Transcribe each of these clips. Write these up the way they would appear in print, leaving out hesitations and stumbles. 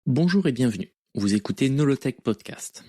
Bonjour et bienvenue. Vous écoutez Nolotech Podcast.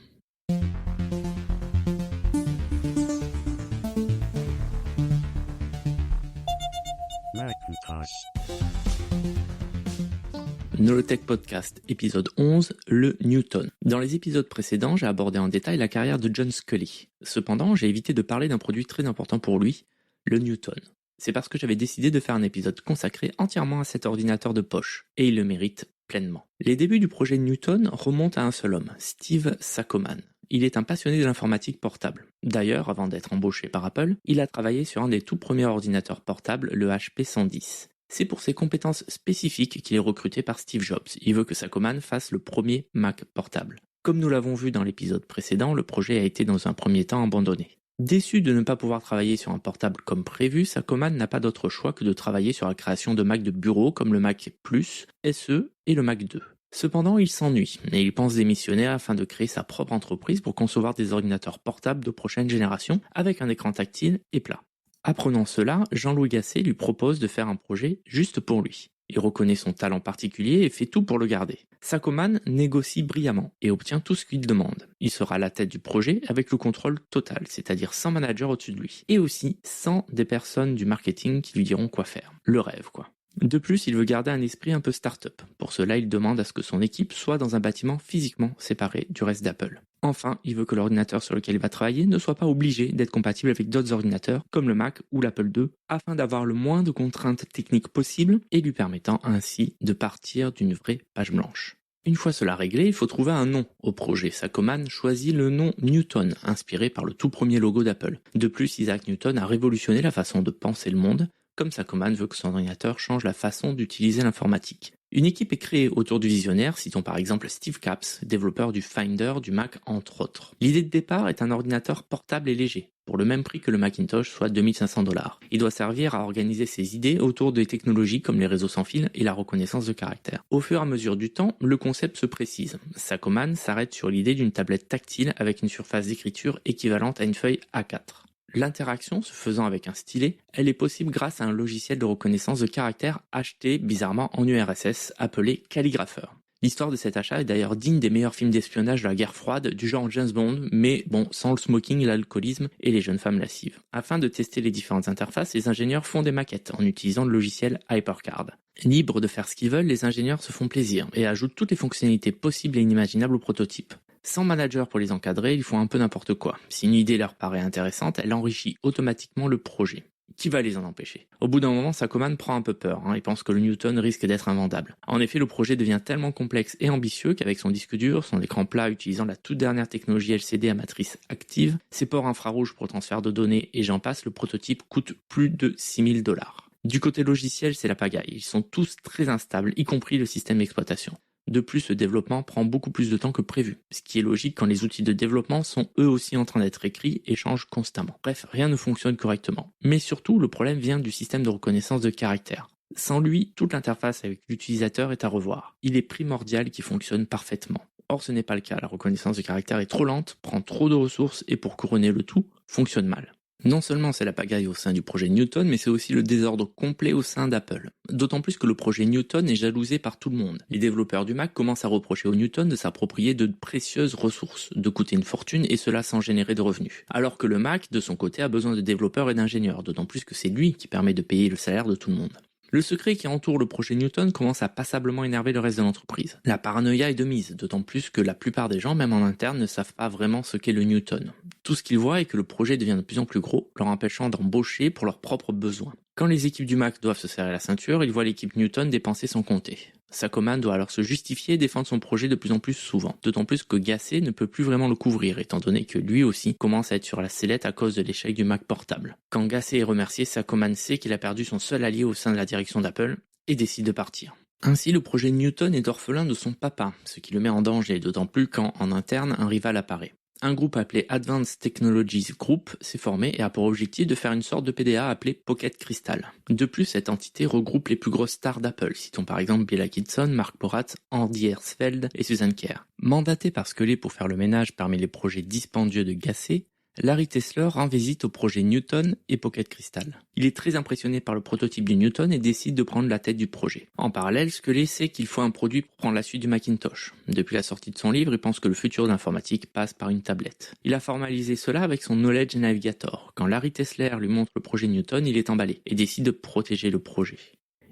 Nolotech Podcast, épisode 11, le Newton. Dans les épisodes précédents, j'ai abordé en détail la carrière de John Scully. Cependant, j'ai évité de parler d'un produit très important pour lui, le Newton. C'est parce que j'avais décidé de faire un épisode consacré entièrement à cet ordinateur de poche, et il le mérite pleinement. Les débuts du projet Newton remontent à un seul homme, Steve Saccoman. Il est un passionné de l'informatique portable. D'ailleurs, avant d'être embauché par Apple, il a travaillé sur un des tout premiers ordinateurs portables, le HP 110. C'est pour ses compétences spécifiques qu'il est recruté par Steve Jobs. Il veut que Saccoman fasse le premier Mac portable. Comme nous l'avons vu dans l'épisode précédent, le projet a été dans un premier temps abandonné. Déçu de ne pas pouvoir travailler sur un portable comme prévu, Saccoman n'a pas d'autre choix que de travailler sur la création de Mac de bureau comme le Mac Plus, SE et le Mac 2. Cependant, il s'ennuie et il pense démissionner afin de créer sa propre entreprise pour concevoir des ordinateurs portables de prochaine génération avec un écran tactile et plat. Apprenant cela, Jean-Louis Gasset lui propose de faire un projet juste pour lui. Il reconnaît son talent particulier et fait tout pour le garder. Saccoman négocie brillamment et obtient tout ce qu'il demande. Il sera à la tête du projet avec le contrôle total, c'est-à-dire sans manager au-dessus de lui. Et aussi sans des personnes du marketing qui lui diront quoi faire. Le rêve, quoi. De plus, il veut garder un esprit un peu start-up. Pour cela, il demande à ce que son équipe soit dans un bâtiment physiquement séparé du reste d'Apple. Enfin, il veut que l'ordinateur sur lequel il va travailler ne soit pas obligé d'être compatible avec d'autres ordinateurs, comme le Mac ou l'Apple II, afin d'avoir le moins de contraintes techniques possibles et lui permettant ainsi de partir d'une vraie page blanche. Une fois cela réglé, il faut trouver un nom au projet. Saccoman choisit le nom Newton, inspiré par le tout premier logo d'Apple. De plus, Isaac Newton a révolutionné la façon de penser le monde, comme Saccoman veut que son ordinateur change la façon d'utiliser l'informatique. Une équipe est créée autour du visionnaire, citons par exemple Steve Capps, développeur du Finder, du Mac entre autres. L'idée de départ est un ordinateur portable et léger, pour le même prix que le Macintosh, soit 2500 $. Il doit servir à organiser ses idées autour des technologies comme les réseaux sans fil et la reconnaissance de caractère. Au fur et à mesure du temps, le concept se précise. Saccoman s'arrête sur l'idée d'une tablette tactile avec une surface d'écriture équivalente à une feuille A4. L'interaction se faisant avec un stylet, elle est possible grâce à un logiciel de reconnaissance de caractère acheté bizarrement en URSS appelé Calligrapher. L'histoire de cet achat est d'ailleurs digne des meilleurs films d'espionnage de la guerre froide du genre James Bond, mais bon, sans le smoking, l'alcoolisme et les jeunes femmes lascives. Afin de tester les différentes interfaces, les ingénieurs font des maquettes en utilisant le logiciel HyperCard. Libres de faire ce qu'ils veulent, les ingénieurs se font plaisir et ajoutent toutes les fonctionnalités possibles et inimaginables au prototype. Sans manager pour les encadrer, ils font un peu n'importe quoi. Si une idée leur paraît intéressante, elle enrichit automatiquement le projet. Qui va les en empêcher? Au bout d'un moment, Saccoman prend un peu peur et pense que le Newton risque d'être invendable. En effet, le projet devient tellement complexe et ambitieux qu'avec son disque dur, son écran plat utilisant la toute dernière technologie LCD à matrice active, ses ports infrarouges pour transfert de données et j'en passe, le prototype coûte plus de 6000 $. Du côté logiciel, c'est la pagaille. Ils sont tous très instables, y compris le système d'exploitation. De plus, le développement prend beaucoup plus de temps que prévu, ce qui est logique quand les outils de développement sont eux aussi en train d'être écrits et changent constamment. Bref, rien ne fonctionne correctement. Mais surtout, le problème vient du système de reconnaissance de caractère. Sans lui, toute l'interface avec l'utilisateur est à revoir. Il est primordial qu'il fonctionne parfaitement. Or, ce n'est pas le cas. La reconnaissance de caractère est trop lente, prend trop de ressources et pour couronner le tout, fonctionne mal. Non seulement c'est la pagaille au sein du projet Newton, mais c'est aussi le désordre complet au sein d'Apple. D'autant plus que le projet Newton est jalousé par tout le monde. Les développeurs du Mac commencent à reprocher au Newton de s'approprier de précieuses ressources, de coûter une fortune et cela sans générer de revenus. Alors que le Mac, de son côté, a besoin de développeurs et d'ingénieurs, d'autant plus que c'est lui qui permet de payer le salaire de tout le monde. Le secret qui entoure le projet Newton commence à passablement énerver le reste de l'entreprise. La paranoïa est de mise, d'autant plus que la plupart des gens, même en interne, ne savent pas vraiment ce qu'est le Newton. Tout ce qu'ils voient est que le projet devient de plus en plus gros, leur empêchant d'embaucher pour leurs propres besoins. Quand les équipes du Mac doivent se serrer la ceinture, ils voient l'équipe Newton dépenser sans compter. Saccoman doit alors se justifier et défendre son projet de plus en plus souvent, d'autant plus que Gasset ne peut plus vraiment le couvrir, étant donné que lui aussi commence à être sur la sellette à cause de l'échec du Mac portable. Quand Gasset est remercié, Saccoman sait qu'il a perdu son seul allié au sein de la direction d'Apple et décide de partir. Ainsi, le projet Newton est orphelin de son papa, ce qui le met en danger, d'autant plus quand, en interne, un rival apparaît. Un groupe appelé Advanced Technologies Group s'est formé et a pour objectif de faire une sorte de PDA appelé Pocket Crystal. De plus, cette entité regroupe les plus grosses stars d'Apple, citons par exemple Bill Atkinson, Mark Porat, Andy Hertzfeld et Susan Kare. Mandaté par Scully pour faire le ménage parmi les projets dispendieux de Gasset, Larry Tesler rend visite au projet Newton et Pocket Crystal. Il est très impressionné par le prototype du Newton et décide de prendre la tête du projet. En parallèle, Scully sait qu'il faut un produit pour prendre la suite du Macintosh. Depuis la sortie de son livre, il pense que le futur de l'informatique passe par une tablette. Il a formalisé cela avec son Knowledge Navigator. Quand Larry Tesler lui montre le projet Newton, il est emballé et décide de protéger le projet.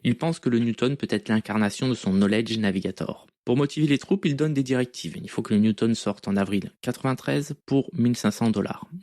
Il pense que le Newton peut être l'incarnation de son Knowledge Navigator. Pour motiver les troupes, il donne des directives. Il faut que le Newton sorte en avril 93 pour $1 500.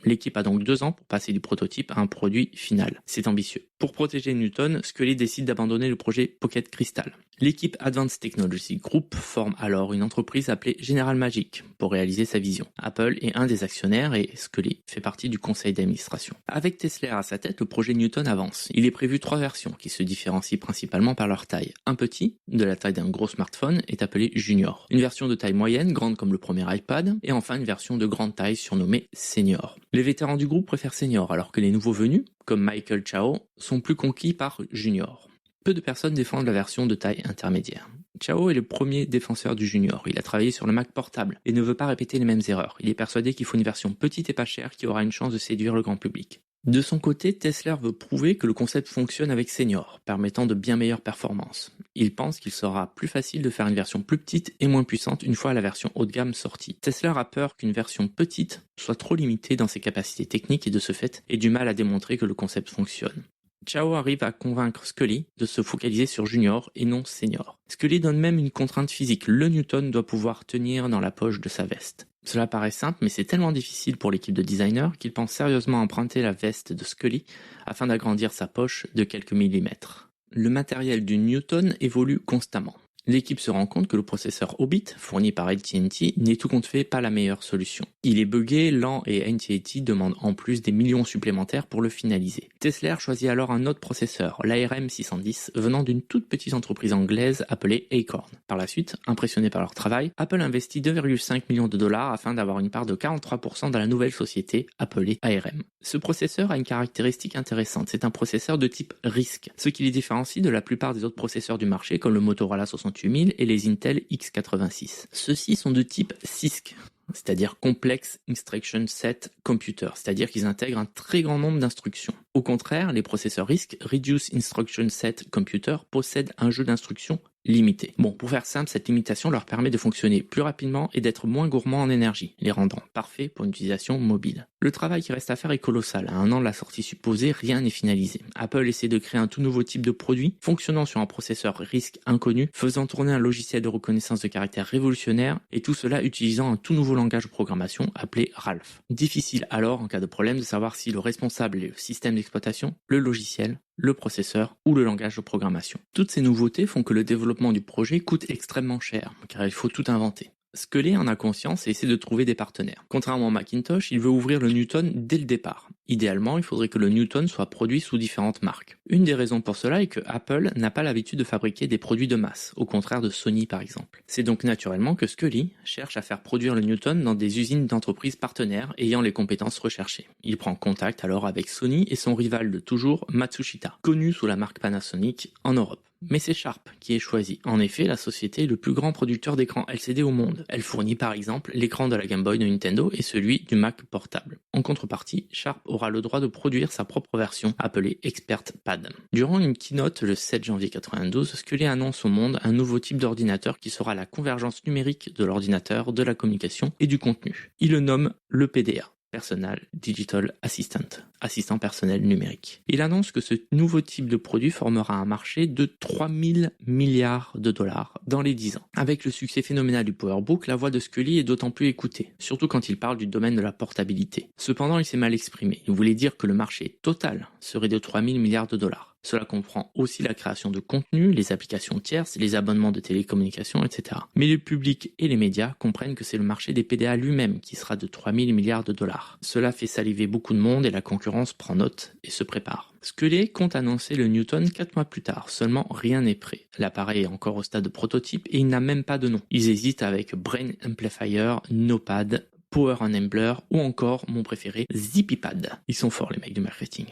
L'équipe a donc 2 ans pour passer du prototype à un produit final. C'est ambitieux. Pour protéger Newton, Scully décide d'abandonner le projet Pocket Crystal. L'équipe Advanced Technology Group forme alors une entreprise appelée General Magic pour réaliser sa vision. Apple est un des actionnaires et Scully fait partie du conseil d'administration. Avec Tesla à sa tête, le projet Newton avance. Il est prévu 3 versions qui se différencient principalement par leur taille. Un petit, de la taille d'un gros smartphone, est appelé Junior. Une version de taille moyenne, grande comme le premier iPad, et enfin une version de grande taille surnommée Senior. Les vétérans du groupe préfèrent Senior, alors que les nouveaux venus, comme Michael Chao, sont plus conquis par Junior. Peu de personnes défendent la version de taille intermédiaire. Chao est le premier défenseur du Junior. Il a travaillé sur le Mac portable et ne veut pas répéter les mêmes erreurs. Il est persuadé qu'il faut une version petite et pas chère qui aura une chance de séduire le grand public. De son côté, Tesla veut prouver que le concept fonctionne avec Senior, permettant de bien meilleures performances. Il pense qu'il sera plus facile de faire une version plus petite et moins puissante une fois la version haut de gamme sortie. Tesla a peur qu'une version petite soit trop limitée dans ses capacités techniques et de ce fait ait du mal à démontrer que le concept fonctionne. Chao arrive à convaincre Scully de se focaliser sur Junior et non Senior. Scully donne même une contrainte physique, le Newton doit pouvoir tenir dans la poche de sa veste. Cela paraît simple, mais c'est tellement difficile pour l'équipe de designers qu'ils pensent sérieusement emprunter la veste de Scully afin d'agrandir sa poche de quelques millimètres. Le matériel du Newton évolue constamment. L'équipe se rend compte que le processeur Hobbit, fourni par AT&T, n'est tout compte fait pas la meilleure solution. Il est buggé, lent et AT&T demande en plus des millions supplémentaires pour le finaliser. Tesla choisit alors un autre processeur, l'ARM 610, venant d'une toute petite entreprise anglaise appelée Acorn. Par la suite, impressionné par leur travail, Apple investit $2,5 millions afin d'avoir une part de 43% dans la nouvelle société appelée ARM. Ce processeur a une caractéristique intéressante, c'est un processeur de type RISC, ce qui les différencie de la plupart des autres processeurs du marché comme le Motorola 68000 et les Intel x86. Ceux-ci sont de type CISC, c'est-à-dire Complex Instruction Set Computer, c'est-à-dire qu'ils intègrent un très grand nombre d'instructions. Au contraire, les processeurs RISC, Reduced Instruction Set Computer, possèdent un jeu d'instructions limité. Bon, pour faire simple, cette limitation leur permet de fonctionner plus rapidement et d'être moins gourmands en énergie, les rendant parfaits pour une utilisation mobile. Le travail qui reste à faire est colossal. À 1 an de la sortie supposée, rien n'est finalisé. Apple essaie de créer un tout nouveau type de produit, fonctionnant sur un processeur RISC inconnu, faisant tourner un logiciel de reconnaissance de caractère révolutionnaire, et tout cela utilisant un tout nouveau langage de programmation appelé Ralph. Difficile alors, en cas de problème, de savoir si le responsable est le système d'exploitation, le logiciel, le processeur ou le langage de programmation. Toutes ces nouveautés font que le développement du projet coûte extrêmement cher, car il faut tout inventer. Scully en a conscience et essaie de trouver des partenaires. Contrairement au Macintosh, il veut ouvrir le Newton dès le départ. Idéalement, il faudrait que le Newton soit produit sous différentes marques. Une des raisons pour cela est que Apple n'a pas l'habitude de fabriquer des produits de masse, au contraire de Sony par exemple. C'est donc naturellement que Scully cherche à faire produire le Newton dans des usines d'entreprises partenaires ayant les compétences recherchées. Il prend contact alors avec Sony et son rival de toujours, Matsushita, connu sous la marque Panasonic en Europe. Mais c'est Sharp qui est choisi. En effet, la société est le plus grand producteur d'écrans LCD au monde. Elle fournit par exemple l'écran de la Game Boy de Nintendo et celui du Mac portable. En contrepartie, Sharp aura le droit de produire sa propre version appelée ExpertPad. Durant une keynote le 7 janvier 92, Scully annonce au monde un nouveau type d'ordinateur qui sera la convergence numérique de l'ordinateur, de la communication et du contenu. Il le nomme le PDA. Personal Digital Assistant, assistant personnel numérique. Il annonce que ce nouveau type de produit formera un marché de 3000 milliards de dollars dans les 10 ans. Avec le succès phénoménal du PowerBook, la voix de Scully est d'autant plus écoutée, surtout quand il parle du domaine de la portabilité. Cependant, il s'est mal exprimé. Il voulait dire que le marché total serait de 3000 milliards de dollars. Cela comprend aussi la création de contenu, les applications tierces, les abonnements de télécommunications, etc. Mais le public et les médias comprennent que c'est le marché des PDA lui-même qui sera de 3000 milliards de dollars. Cela fait saliver beaucoup de monde et la concurrence prend note et se prépare. Scully compte annoncer le Newton 4 mois plus tard, seulement rien n'est prêt. L'appareil est encore au stade de prototype et il n'a même pas de nom. Ils hésitent avec Brain Amplifier, Nopad, Power Enabler ou encore, mon préféré, ZippyPad. Ils sont forts les mecs du marketing.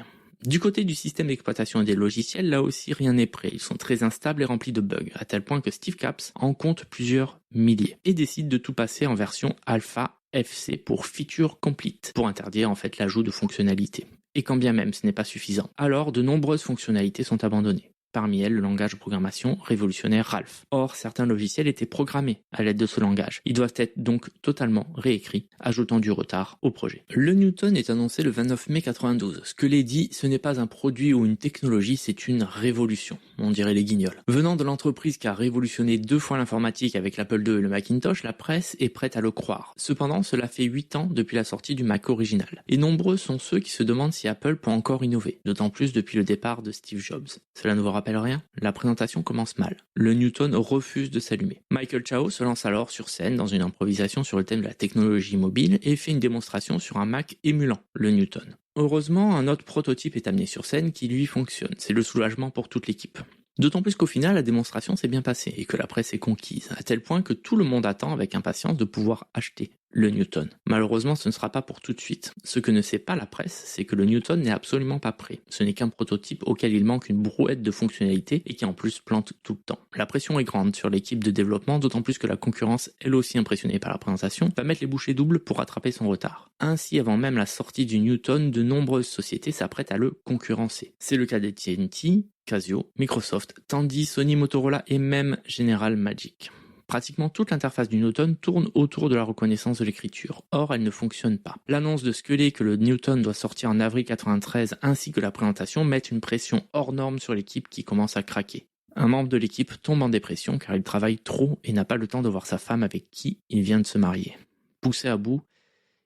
Du côté du système d'exploitation et des logiciels, là aussi rien n'est prêt. Ils sont très instables et remplis de bugs, à tel point que Steve Capps en compte plusieurs milliers et décide de tout passer en version alpha FC pour Feature Complete, pour interdire en fait l'ajout de fonctionnalités. Et quand bien même ce n'est pas suffisant, alors de nombreuses fonctionnalités sont abandonnées. Parmi elles, le langage de programmation révolutionnaire Ralph. Or, certains logiciels étaient programmés à l'aide de ce langage. Ils doivent être donc totalement réécrits, ajoutant du retard au projet. Le Newton est annoncé le 29 mai 92. Ce que l'est dit, ce n'est pas un produit ou une technologie, c'est une révolution, on dirait les Guignols. Venant de l'entreprise qui a révolutionné 2 fois l'informatique avec l'Apple II et le Macintosh, la presse est prête à le croire. Cependant, cela fait 8 ans depuis la sortie du Mac original. Et nombreux sont ceux qui se demandent si Apple peut encore innover, d'autant plus depuis le départ de Steve Jobs. Cela ne vous rappelle rien? La présentation commence mal. Le Newton refuse de s'allumer. Michael Chow se lance alors sur scène dans une improvisation sur le thème de la technologie mobile et fait une démonstration sur un Mac émulant le Newton. Heureusement, un autre prototype est amené sur scène qui lui fonctionne. C'est le soulagement pour toute l'équipe. D'autant plus qu'au final, la démonstration s'est bien passée et que la presse est conquise, à tel point que tout le monde attend avec impatience de pouvoir acheter le Newton. Malheureusement, ce ne sera pas pour tout de suite. Ce que ne sait pas la presse, c'est que le Newton n'est absolument pas prêt. Ce n'est qu'un prototype auquel il manque une brouette de fonctionnalités et qui en plus plante tout le temps. La pression est grande sur l'équipe de développement, d'autant plus que la concurrence, elle aussi impressionnée par la présentation, va mettre les bouchées doubles pour rattraper son retard. Ainsi, avant même la sortie du Newton, de nombreuses sociétés s'apprêtent à le concurrencer. C'est le cas d'AT&T, Casio, Microsoft, Tandy, Sony, Motorola et même General Magic. Pratiquement toute l'interface du Newton tourne autour de la reconnaissance de l'écriture. Or, elle ne fonctionne pas. L'annonce de Scully que le Newton doit sortir en avril 93 ainsi que la présentation mettent une pression hors norme sur l'équipe qui commence à craquer. Un membre de l'équipe tombe en dépression car il travaille trop et n'a pas le temps de voir sa femme avec qui il vient de se marier. Poussé à bout,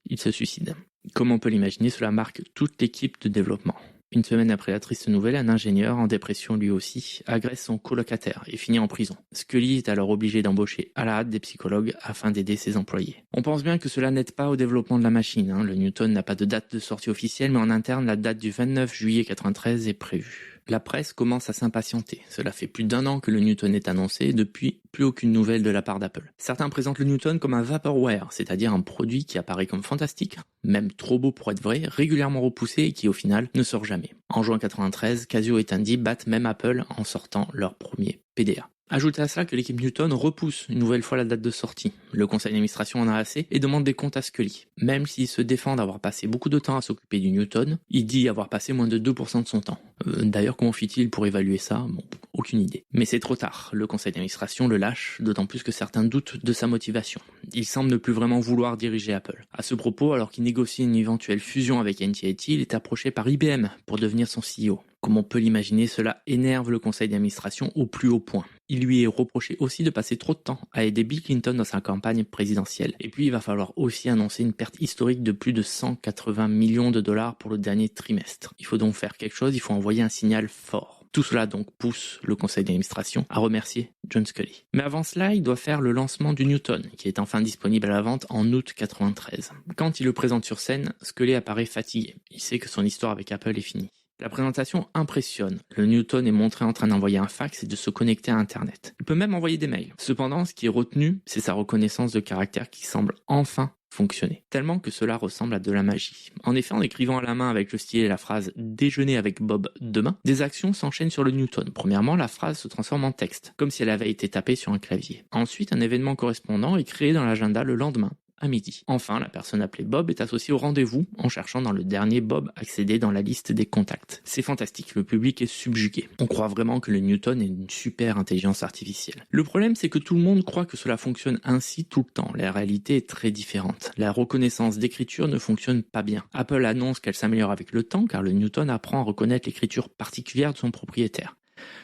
il se suicide. Comme on peut l'imaginer, cela marque toute l'équipe de développement. Une semaine après la triste nouvelle, un ingénieur, en dépression lui aussi, agresse son colocataire et finit en prison. Scully est alors obligé d'embaucher à la hâte des psychologues afin d'aider ses employés. On pense bien que cela n'aide pas au développement de la machine. Le Newton n'a pas de date de sortie officielle, mais en interne, la date du 29 juillet 93 est prévue. La presse commence à s'impatienter. Cela fait plus d'1 an que le Newton est annoncé, depuis plus aucune nouvelle de la part d'Apple. Certains présentent le Newton comme un vaporware, c'est-à-dire un produit qui apparaît comme fantastique, même trop beau pour être vrai, régulièrement repoussé et qui au final ne sort jamais. En juin 93, Casio et Tandy battent même Apple en sortant leur premier PDA. Ajoutez à cela que l'équipe Newton repousse une nouvelle fois la date de sortie. Le conseil d'administration en a assez et demande des comptes à Scully. Même s'il se défend d'avoir passé beaucoup de temps à s'occuper du Newton, il dit avoir passé moins de 2% de son temps. D'ailleurs, comment fit-il pour évaluer ça? Bon, aucune idée. Mais c'est trop tard. Le conseil d'administration le lâche, d'autant plus que certains doutent de sa motivation. Il semble ne plus vraiment vouloir diriger Apple. À ce propos, alors qu'il négocie une éventuelle fusion avec AT&T, il est approché par IBM pour devenir son CEO. Comme on peut l'imaginer, cela énerve le conseil d'administration au plus haut point. Il lui est reproché aussi de passer trop de temps à aider Bill Clinton dans sa campagne présidentielle. Et puis il va falloir aussi annoncer une perte historique de plus de 180 millions de dollars pour le dernier trimestre. Il faut donc faire quelque chose, il faut envoyer un signal fort. Tout cela donc pousse le conseil d'administration à remercier John Scully. Mais avant cela, il doit faire le lancement du Newton, qui est enfin disponible à la vente en août 93. Quand il le présente sur scène, Scully apparaît fatigué. Il sait que son histoire avec Apple est finie. La présentation impressionne. Le Newton est montré en train d'envoyer un fax et de se connecter à Internet. Il peut même envoyer des mails. Cependant, ce qui est retenu, c'est sa reconnaissance de caractère qui semble enfin fonctionner. Tellement que cela ressemble à de la magie. En effet, en écrivant à la main avec le stylet la phrase « Déjeuner avec Bob demain », des actions s'enchaînent sur le Newton. Premièrement, la phrase se transforme en texte, comme si elle avait été tapée sur un clavier. Ensuite, un événement correspondant est créé dans l'agenda le lendemain, à midi. Enfin, la personne appelée Bob est associée au rendez-vous en cherchant dans le dernier Bob accédé dans la liste des contacts. C'est fantastique, le public est subjugué. On croit vraiment que le Newton est une super intelligence artificielle. Le problème, c'est que tout le monde croit que cela fonctionne ainsi tout le temps. La réalité est très différente. La reconnaissance d'écriture ne fonctionne pas bien. Apple annonce qu'elle s'améliore avec le temps car le Newton apprend à reconnaître l'écriture particulière de son propriétaire.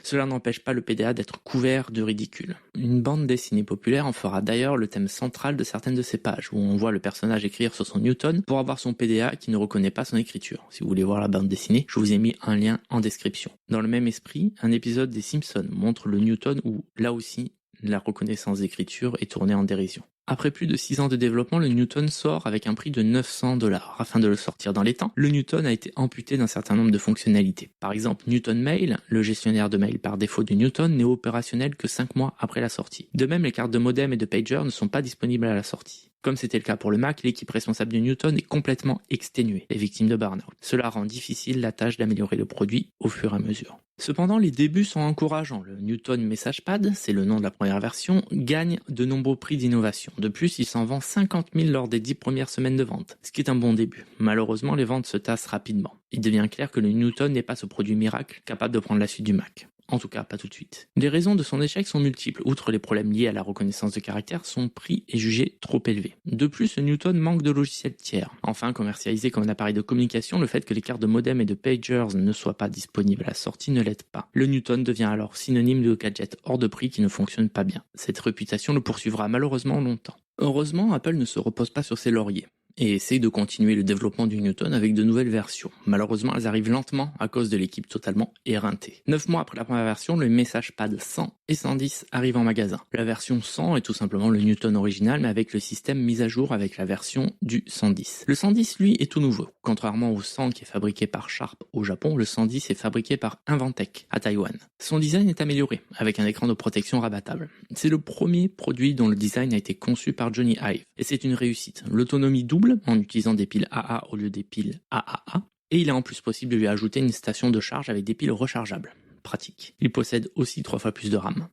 Cela n'empêche pas le PDA d'être couvert de ridicule. Une bande dessinée populaire en fera d'ailleurs le thème central de certaines de ses pages, où on voit le personnage écrire sur son Newton pour avoir son PDA qui ne reconnaît pas son écriture. Si vous voulez voir la bande dessinée, je vous ai mis un lien en description. Dans le même esprit, un épisode des Simpsons montre le Newton où, là aussi, la reconnaissance d'écriture est tournée en dérision. Après plus de 6 ans de développement, le Newton sort avec un prix de 900$. Afin de le sortir dans les temps, le Newton a été amputé d'un certain nombre de fonctionnalités. Par exemple, Newton Mail, le gestionnaire de mail par défaut du Newton, n'est opérationnel que 5 mois après la sortie. De même, les cartes de modem et de pager ne sont pas disponibles à la sortie. Comme c'était le cas pour le Mac, l'équipe responsable du Newton est complètement exténuée et victime de burn-out. Cela rend difficile la tâche d'améliorer le produit au fur et à mesure. Cependant, les débuts sont encourageants. Le Newton MessagePad, c'est le nom de la première version, gagne de nombreux prix d'innovation, De plus, il s'en vend 50 000 lors des 10 premières semaines de vente, ce qui est un bon début. Malheureusement, les ventes se tassent rapidement. Il devient clair que le Newton n'est pas ce produit miracle capable de prendre la suite du Mac. En tout cas, pas tout de suite. Les raisons de son échec sont multiples. Outre les problèmes liés à la reconnaissance de caractère, son prix est jugé trop élevé. De plus, le Newton manque de logiciels tiers. Enfin, commercialisé comme un appareil de communication, le fait que les cartes de modem et de pagers ne soient pas disponibles à la sortie ne l'aide pas. Le Newton devient alors synonyme de gadget hors de prix qui ne fonctionne pas bien. Cette réputation le poursuivra malheureusement longtemps. Heureusement, Apple ne se repose pas sur ses lauriers et essaye de continuer le développement du Newton avec de nouvelles versions. Malheureusement, elles arrivent lentement à cause de l'équipe totalement éreintée. 9 mois après la première version, le MessagePad 100 et 110 arrivent en magasin. La version 100 est tout simplement le Newton original, mais avec le système mis à jour avec la version du 110. Le 110, lui, est tout nouveau. Contrairement au 100 qui est fabriqué par Sharp au Japon, le 110 est fabriqué par Inventec à Taïwan. Son design est amélioré, avec un écran de protection rabattable. C'est le premier produit dont le design a été conçu par Jony Ive, et c'est une réussite. L'autonomie double en utilisant des piles AA au lieu des piles AAA, et il est en plus possible de lui ajouter une station de charge avec des piles rechargeables. Pratique. Il possède aussi 3 fois plus de RAM.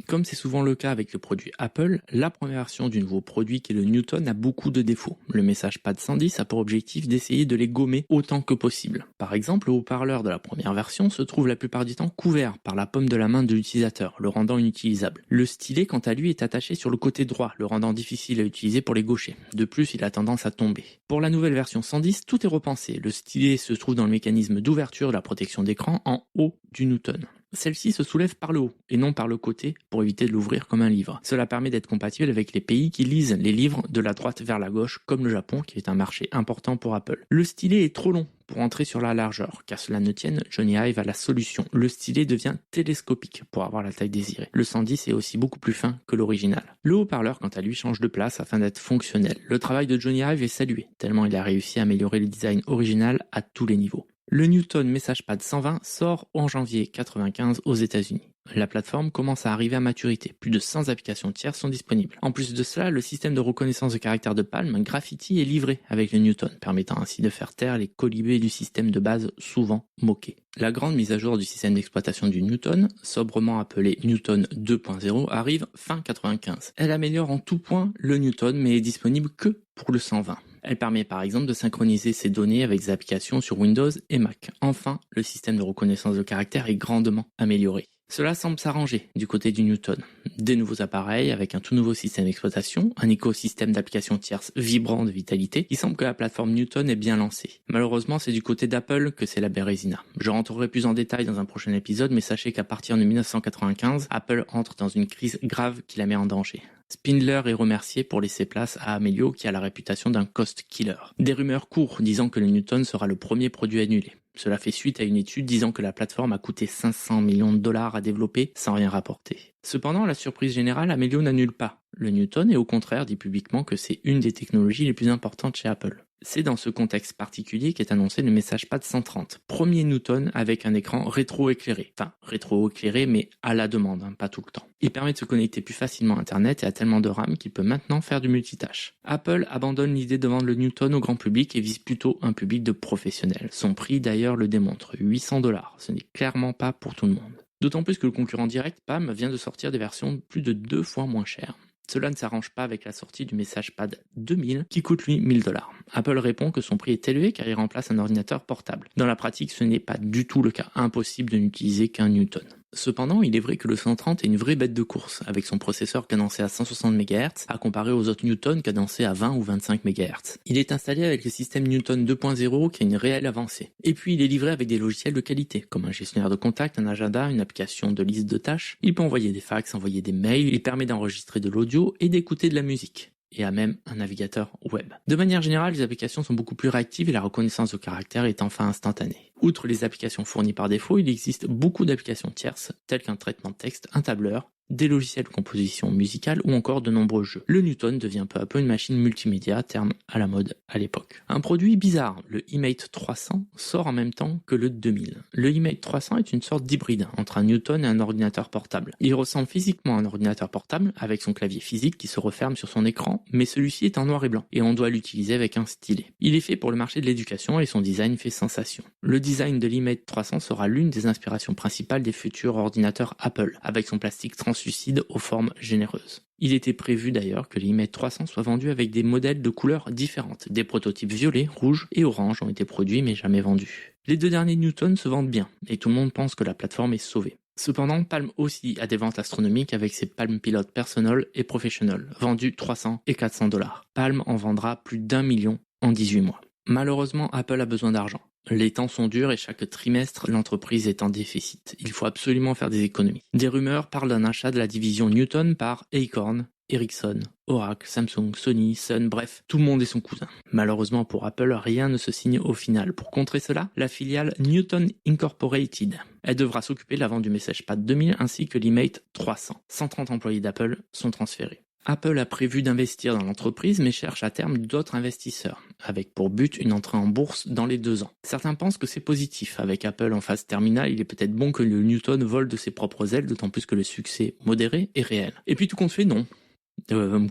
Comme c'est souvent le cas avec le produit Apple, la première version du nouveau produit qui est le Newton a beaucoup de défauts. Le MessagePad 110 a pour objectif d'essayer de les gommer autant que possible. Par exemple, le haut-parleur de la première version se trouve la plupart du temps couvert par la paume de la main de l'utilisateur, le rendant inutilisable. Le stylet, quant à lui, est attaché sur le côté droit, le rendant difficile à utiliser pour les gauchers. De plus, il a tendance à tomber. Pour la nouvelle version 110, tout est repensé. Le stylet se trouve dans le mécanisme d'ouverture de la protection d'écran en haut du Newton. Celle-ci se soulève par le haut et non par le côté pour éviter de l'ouvrir comme un livre. Cela permet d'être compatible avec les pays qui lisent les livres de la droite vers la gauche, comme le Japon qui est un marché important pour Apple. Le stylet est trop long pour entrer sur la largeur. Qu'à cela ne tienne, Jony Ive a la solution. Le stylet devient télescopique pour avoir la taille désirée. Le 110 est aussi beaucoup plus fin que l'original. Le haut-parleur, quant à lui, change de place afin d'être fonctionnel. Le travail de Jony Ive est salué, tellement il a réussi à améliorer le design original à tous les niveaux. Le Newton MessagePad 120 sort en janvier 1995 aux États-Unis. La plateforme commence à arriver à maturité. Plus de 100 applications tierces sont disponibles. En plus de cela, le système de reconnaissance de caractère de Palm, Graffiti, est livré avec le Newton, permettant ainsi de faire taire les colibés du système de base souvent moqués. La grande mise à jour du système d'exploitation du Newton, sobrement appelé Newton 2.0, arrive fin 1995. Elle améliore en tout point le Newton, mais est disponible que pour le 120. Elle permet par exemple de synchroniser ses données avec des applications sur Windows et Mac. Enfin, le système de reconnaissance de caractère est grandement amélioré. Cela semble s'arranger du côté du Newton. Des nouveaux appareils avec un tout nouveau système d'exploitation, un écosystème d'applications tierces vibrant de vitalité, il semble que la plateforme Newton est bien lancée. Malheureusement, c'est du côté d'Apple que c'est la bérésina. Je rentrerai plus en détail dans un prochain épisode, mais sachez qu'à partir de 1995, Apple entre dans une crise grave qui la met en danger. Spindler est remercié pour laisser place à Amelio qui a la réputation d'un cost killer. Des rumeurs courent disant que le Newton sera le premier produit annulé. Cela fait suite à une étude disant que la plateforme a coûté 500 millions de dollars à développer sans rien rapporter. Cependant, la surprise générale, Amelio n'annule pas le Newton et au contraire dit publiquement que c'est une des technologies les plus importantes chez Apple. C'est dans ce contexte particulier qu'est annoncé le MessagePad 130, premier Newton avec un écran rétro-éclairé. Enfin, rétro-éclairé mais à la demande, pas tout le temps. Il permet de se connecter plus facilement à Internet et a tellement de RAM qu'il peut maintenant faire du multitâche. Apple abandonne l'idée de vendre le Newton au grand public et vise plutôt un public de professionnels. Son prix d'ailleurs le démontre, 800 $. Ce n'est clairement pas pour tout le monde. D'autant plus que le concurrent direct, Palm, vient de sortir des versions plus de 2 fois moins chères. Cela ne s'arrange pas avec la sortie du MessagePad 2000 qui coûte lui 1000 $. Apple répond que son prix est élevé car il remplace un ordinateur portable. Dans la pratique, ce n'est pas du tout le cas. Impossible de n'utiliser qu'un Newton. Cependant, il est vrai que le 130 est une vraie bête de course, avec son processeur cadencé à 160 MHz, à comparer aux autres Newton cadencés à 20 ou 25 MHz. Il est installé avec le système Newton 2.0 qui a une réelle avancée. Et puis il est livré avec des logiciels de qualité, comme un gestionnaire de contacts, un agenda, une application de liste de tâches. Il peut envoyer des fax, envoyer des mails, il permet d'enregistrer de l'audio et d'écouter de la musique. Et a même un navigateur web. De manière générale, les applications sont beaucoup plus réactives et la reconnaissance de caractère est enfin instantanée. Outre les applications fournies par défaut, il existe beaucoup d'applications tierces, telles qu'un traitement de texte, un tableur, des logiciels de composition musicale ou encore de nombreux jeux. Le Newton devient peu à peu une machine multimédia, terme à la mode à l'époque. Un produit bizarre, le eMate 300, sort en même temps que le 2000. Le eMate 300 est une sorte d'hybride entre un Newton et un ordinateur portable. Il ressemble physiquement à un ordinateur portable avec son clavier physique qui se referme sur son écran, mais celui-ci est en noir et blanc et on doit l'utiliser avec un stylet. Il est fait pour le marché de l'éducation et son design fait sensation. Le design de l'eMate 300 sera l'une des inspirations principales des futurs ordinateurs Apple, avec son plastique transparent translucides aux formes généreuses. Il était prévu d'ailleurs que l'E-Mate 300 soit vendu avec des modèles de couleurs différentes. Des prototypes violets, rouges et orange ont été produits mais jamais vendus. Les 2 derniers Newton se vendent bien et tout le monde pense que la plateforme est sauvée. Cependant, Palm aussi a des ventes astronomiques avec ses Palm Pilot Personal et Professional, vendus 300 et 400 $. Palm en vendra plus d'1 million en 18 mois. Malheureusement, Apple a besoin d'argent. Les temps sont durs et chaque trimestre, l'entreprise est en déficit. Il faut absolument faire des économies. Des rumeurs parlent d'un achat de la division Newton par Acorn, Ericsson, Oracle, Samsung, Sony, Sun, bref, tout le monde est son cousin. Malheureusement pour Apple, rien ne se signe au final. Pour contrer cela, la filiale Newton Incorporated. Elle devra s'occuper de la vente du MessagePad 2000 ainsi que l'E-Mate 300. 130 employés d'Apple sont transférés. Apple a prévu d'investir dans l'entreprise mais cherche à terme d'autres investisseurs, avec pour but une entrée en bourse dans les 2 ans. Certains pensent que c'est positif. Avec Apple en phase terminale, il est peut-être bon que le Newton vole de ses propres ailes, d'autant plus que le succès modéré est réel. Et puis tout compte fait, non.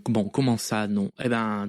Comment ça, non ?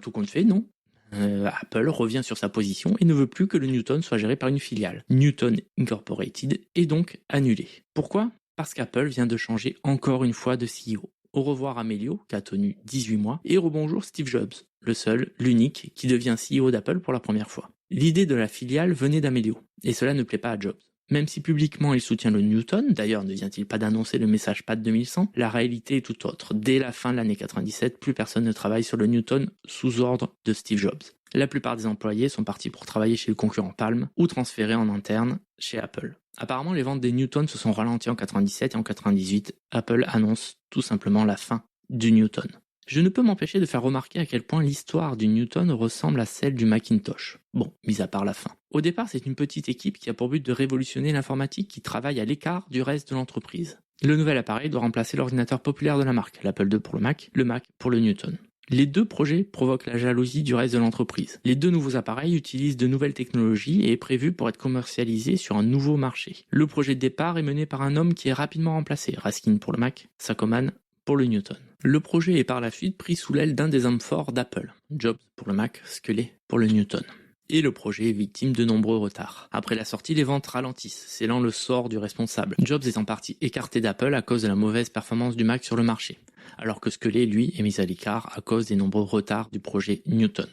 Tout compte fait, non. Apple revient sur sa position et ne veut plus que le Newton soit géré par une filiale. Newton Incorporated est donc annulé. Pourquoi ? Parce qu'Apple vient de changer encore une fois de CEO. Au revoir Amelio, qui a tenu 18 mois, et rebonjour Steve Jobs, le seul, l'unique, qui devient CEO d'Apple pour la première fois. L'idée de la filiale venait d'Amelio, et cela ne plaît pas à Jobs. Même si publiquement il soutient le Newton, d'ailleurs ne vient-il pas d'annoncer le MessagePad 2100, la réalité est tout autre. Dès la fin de l'année 97, plus personne ne travaille sur le Newton sous ordre de Steve Jobs. La plupart des employés sont partis pour travailler chez le concurrent Palm ou transférés en interne chez Apple. Apparemment, les ventes des Newton se sont ralenties en 97 et en 98. Apple annonce tout simplement la fin du Newton. Je ne peux m'empêcher de faire remarquer à quel point l'histoire du Newton ressemble à celle du Macintosh. Bon, mis à part la fin. Au départ, c'est une petite équipe qui a pour but de révolutionner l'informatique qui travaille à l'écart du reste de l'entreprise. Le nouvel appareil doit remplacer l'ordinateur populaire de la marque, l'Apple II pour le Mac pour le Newton. Les 2 projets provoquent la jalousie du reste de l'entreprise. Les 2 nouveaux appareils utilisent de nouvelles technologies et est prévu pour être commercialisé sur un nouveau marché. Le projet de départ est mené par un homme qui est rapidement remplacé, Raskin pour le Mac, Saccoman pour le Newton. Le projet est par la suite pris sous l'aile d'un des hommes forts d'Apple, Jobs pour le Mac, Sculley pour le Newton. Et le projet est victime de nombreux retards. Après la sortie, les ventes ralentissent, scellant le sort du responsable. Jobs est en partie écarté d'Apple à cause de la mauvaise performance du Mac sur le marché, alors que Sculley, lui, est mis à l'écart à cause des nombreux retards du projet Newton.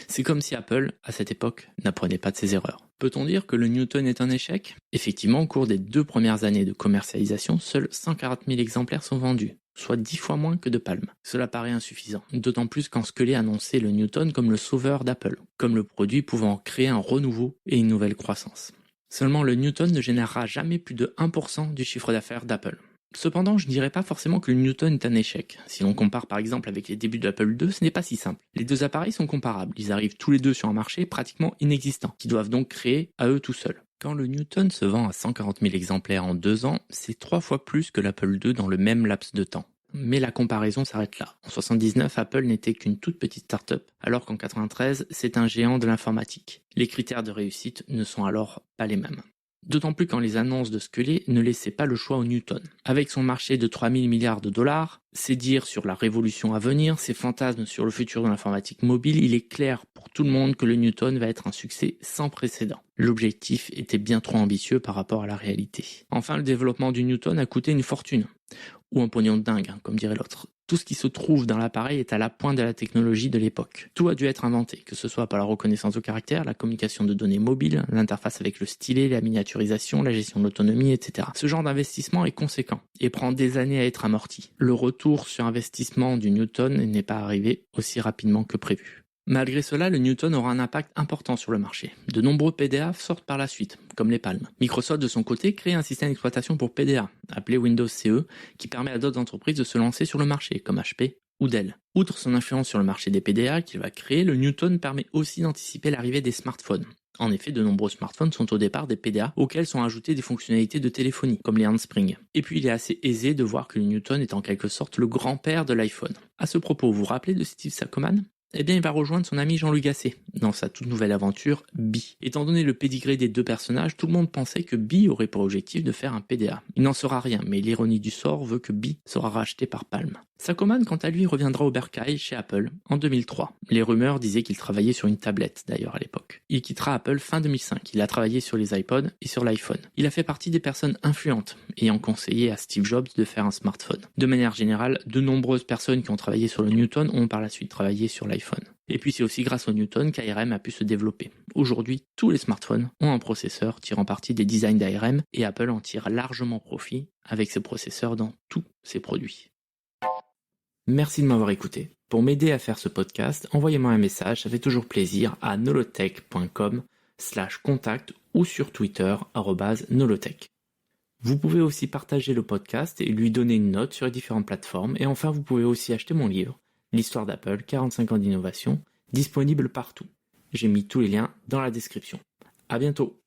C'est comme si Apple, à cette époque, n'apprenait pas de ses erreurs. Peut-on dire que le Newton est un échec ? Effectivement, au cours des 2 premières années de commercialisation, seuls 140 000 exemplaires sont vendus, soit 10 fois moins que de Palm. Cela paraît insuffisant, d'autant plus quand Sculley annonçait le Newton comme le sauveur d'Apple, comme le produit pouvant créer un renouveau et une nouvelle croissance. Seulement le Newton ne générera jamais plus de 1% du chiffre d'affaires d'Apple. Cependant, je ne dirais pas forcément que le Newton est un échec. Si l'on compare par exemple avec les débuts de l'Apple II, ce n'est pas si simple. Les 2 appareils sont comparables, ils arrivent tous les 2 sur un marché pratiquement inexistant, qui doivent donc créer à eux tout seuls. Quand le Newton se vend à 140 000 exemplaires en 2 ans, c'est 3 fois plus que l'Apple II dans le même laps de temps. Mais la comparaison s'arrête là. En 79, Apple n'était qu'une toute petite start-up, alors qu'en 93, c'est un géant de l'informatique. Les critères de réussite ne sont alors pas les mêmes. D'autant plus quand les annonces de Sculley ne laissaient pas le choix au Newton. Avec son marché de 3 000 milliards de dollars, ses dires sur la révolution à venir, ses fantasmes sur le futur de l'informatique mobile, il est clair pour tout le monde que le Newton va être un succès sans précédent. L'objectif était bien trop ambitieux par rapport à la réalité. Enfin, le développement du Newton a coûté une fortune. Ou un pognon de dingue, comme dirait l'autre. Tout ce qui se trouve dans l'appareil est à la pointe de la technologie de l'époque. Tout a dû être inventé, que ce soit par la reconnaissance au caractère, la communication de données mobiles, l'interface avec le stylet, la miniaturisation, la gestion de l'autonomie, etc. Ce genre d'investissement est conséquent et prend des années à être amorti. Le retour sur investissement du Newton n'est pas arrivé aussi rapidement que prévu. Malgré cela, le Newton aura un impact important sur le marché. De nombreux PDA sortent par la suite, comme les Palm. Microsoft, de son côté, crée un système d'exploitation pour PDA, appelé Windows CE, qui permet à d'autres entreprises de se lancer sur le marché, comme HP ou Dell. Outre son influence sur le marché des PDA qu'il va créer, le Newton permet aussi d'anticiper l'arrivée des smartphones. En effet, de nombreux smartphones sont au départ des PDA auxquels sont ajoutées des fonctionnalités de téléphonie, comme les handsprings. Et puis il est assez aisé de voir que le Newton est en quelque sorte le grand-père de l'iPhone. À ce propos, vous vous rappelez de Steve Saccoman ? Eh bien, il va rejoindre son ami Jean-Luc Gasset dans sa toute nouvelle aventure, Bi. Étant donné le pédigré des 2 personnages, tout le monde pensait que Bi aurait pour objectif de faire un PDA. Il n'en sera rien, mais l'ironie du sort veut que Bi sera racheté par Palm. Sam Coman, quant à lui, reviendra au bercail chez Apple en 2003. Les rumeurs disaient qu'il travaillait sur une tablette, d'ailleurs, à l'époque. Il quittera Apple fin 2005. Il a travaillé sur les iPods et sur l'iPhone. Il a fait partie des personnes influentes, ayant conseillé à Steve Jobs de faire un smartphone. De manière générale, de nombreuses personnes qui ont travaillé sur le Newton ont par la suite travaillé sur l'iPhone. Et puis c'est aussi grâce au Newton qu'ARM a pu se développer. Aujourd'hui, tous les smartphones ont un processeur tirant parti des designs d'ARM et Apple en tire largement profit avec ses processeurs dans tous ses produits. Merci de m'avoir écouté. Pour m'aider à faire ce podcast, envoyez-moi un message, ça fait toujours plaisir, à nolotech.com/contact ou sur Twitter @nolotech. Vous pouvez aussi partager le podcast et lui donner une note sur les différentes plateformes. Et enfin, vous pouvez aussi acheter mon livre, L'histoire d'Apple, 45 ans d'innovation, disponible partout. J'ai mis tous les liens dans la description. À bientôt.